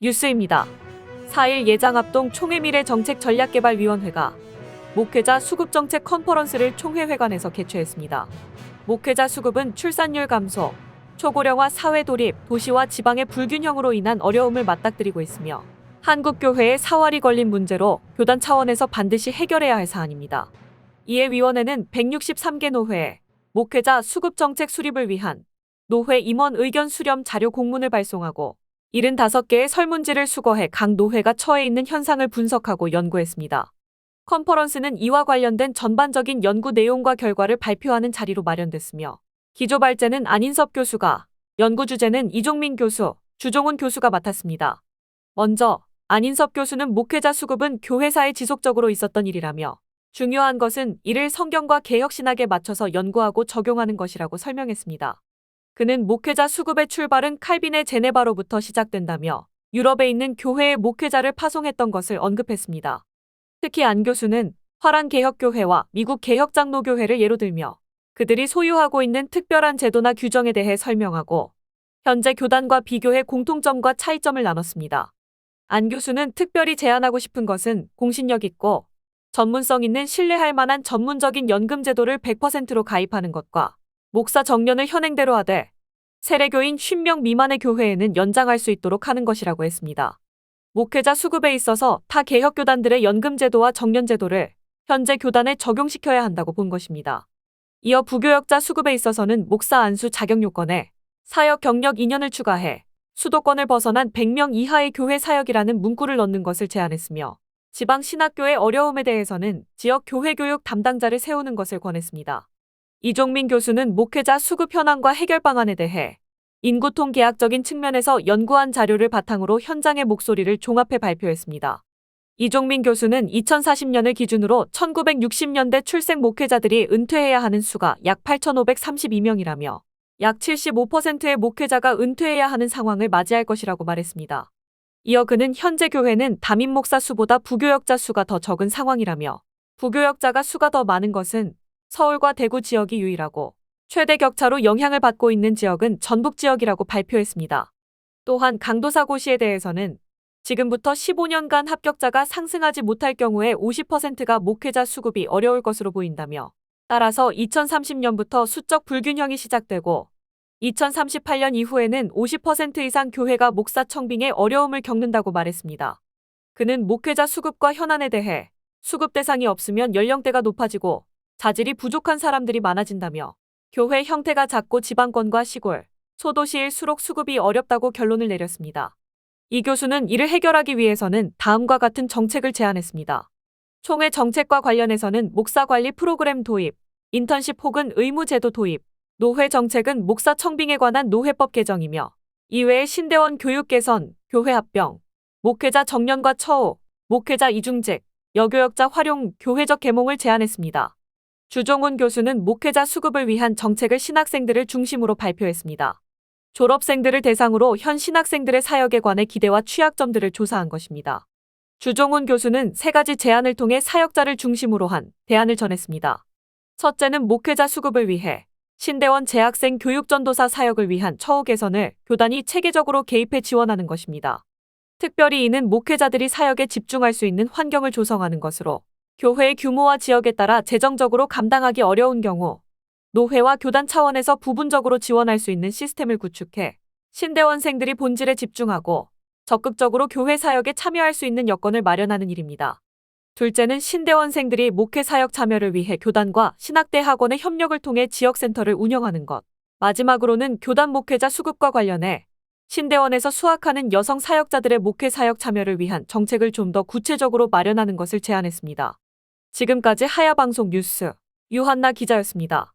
뉴스입니다. 4일 예장합동 총회미래정책전략개발위원회가 목회자 수급정책 컨퍼런스를 총회회관에서 개최했습니다. 목회자 수급은 출산율 감소, 초고령화 사회 돌입, 도시와 지방의 불균형으로 인한 어려움을 맞닥뜨리고 있으며 한국교회의 사활이 걸린 문제로 교단 차원에서 반드시 해결해야 할 사안입니다. 이에 위원회는 163개 노회에 목회자 수급정책 수립을 위한 노회 임원 의견 수렴 자료 공문을 발송하고 75개의 설문지를 수거해 각 노회가 처해 있는 현상을 분석하고 연구했습니다. 컨퍼런스는 이와 관련된 전반적인 연구 내용과 결과를 발표하는 자리로 마련됐으며 기조 발제는 안인섭 교수가, 연구 주제는 이종민 교수, 주종훈 교수가 맡았습니다. 먼저 안인섭 교수는 목회자 수급은 교회사에 지속적으로 있었던 일이라며 중요한 것은 이를 성경과 개혁신학에 맞춰서 연구하고 적용하는 것이라고 설명했습니다. 그는 목회자 수급의 출발은 칼빈의 제네바로부터 시작된다며 유럽에 있는 교회의 목회자를 파송했던 것을 언급했습니다. 특히 안 교수는 화란개혁교회와 미국 개혁장로교회를 예로 들며 그들이 소유하고 있는 특별한 제도나 규정에 대해 설명하고 현재 교단과 비교해 공통점과 차이점을 나눴습니다. 안 교수는 특별히 제안하고 싶은 것은 공신력 있고 전문성 있는 신뢰할 만한 전문적인 연금제도를 100%로 가입하는 것과 목사 정년을 현행대로 하되 세례교인 50명 미만의 교회에는 연장할 수 있도록 하는 것이라고 했습니다. 목회자 수급에 있어서 타 개혁교단들의 연금제도와 정년제도를 현재 교단에 적용시켜야 한다고 본 것입니다. 이어 부교역자 수급에 있어서는 목사 안수 자격 요건에 사역 경력 2년을 추가해 수도권을 벗어난 100명 이하의 교회 사역이라는 문구를 넣는 것을 제안했으며 지방 신학교의 어려움에 대해서는 지역 교회 교육 담당자를 세우는 것을 권했습니다. 이종민 교수는 목회자 수급 현황과 해결 방안에 대해 인구통계학적인 측면에서 연구한 자료를 바탕으로 현장의 목소리를 종합해 발표했습니다. 이종민 교수는 2040년을 기준으로 1960년대 출생 목회자들이 은퇴해야 하는 수가 약 8,532명이라며 약 75%의 목회자가 은퇴해야 하는 상황을 맞이할 것이라고 말했습니다. 이어 그는 현재 교회는 담임 목사 수보다 부교역자 수가 더 적은 상황이라며 부교역자가 수가 더 많은 것은 서울과 대구 지역이 유일하고 최대 격차로 영향을 받고 있는 지역은 전북 지역이라고 발표했습니다. 또한 강도사고시에 대해서는 지금부터 15년간 합격자가 상승하지 못할 경우에 50%가 목회자 수급이 어려울 것으로 보인다며 따라서 2030년부터 수적 불균형이 시작되고 2038년 이후에는 50% 이상 교회가 목사 청빙에 어려움을 겪는다고 말했습니다. 그는 목회자 수급과 현안에 대해 수급 대상이 없으면 연령대가 높아지고 자질이 부족한 사람들이 많아진다며 교회 형태가 작고 지방권과 시골, 소도시일수록 수급이 어렵다고 결론을 내렸습니다. 이 교수는 이를 해결하기 위해서는 다음과 같은 정책을 제안했습니다. 총회 정책과 관련해서는 목사 관리 프로그램 도입, 인턴십 혹은 의무 제도 도입, 노회 정책은 목사 청빙에 관한 노회법 개정이며 이외에 신대원 교육 개선, 교회 합병, 목회자 정년과 처우, 목회자 이중직, 여교역자 활용, 교회적 계몽을 제안했습니다. 주종훈 교수는 목회자 수급을 위한 정책을 신학생들을 중심으로 발표했습니다. 졸업생들을 대상으로 현 신학생들의 사역에 관해 기대와 취약점들을 조사한 것입니다. 주종훈 교수는 3가지 제안을 통해 사역자를 중심으로 한 대안을 전했습니다. 첫째는 목회자 수급을 위해 신대원 재학생 교육전도사 사역을 위한 처우 개선을 교단이 체계적으로 개입해 지원하는 것입니다. 특별히 이는 목회자들이 사역에 집중할 수 있는 환경을 조성하는 것으로 교회의 규모와 지역에 따라 재정적으로 감당하기 어려운 경우 노회와 교단 차원에서 부분적으로 지원할 수 있는 시스템을 구축해 신대원생들이 본질에 집중하고 적극적으로 교회 사역에 참여할 수 있는 여건을 마련하는 일입니다. 둘째는 신대원생들이 목회 사역 참여를 위해 교단과 신학대 학원의 협력을 통해 지역센터를 운영하는 것. 마지막으로는 교단 목회자 수급과 관련해 신대원에서 수학하는 여성 사역자들의 목회 사역 참여를 위한 정책을 좀 더 구체적으로 마련하는 것을 제안했습니다. 지금까지 하야방송 뉴스 유한나 기자였습니다.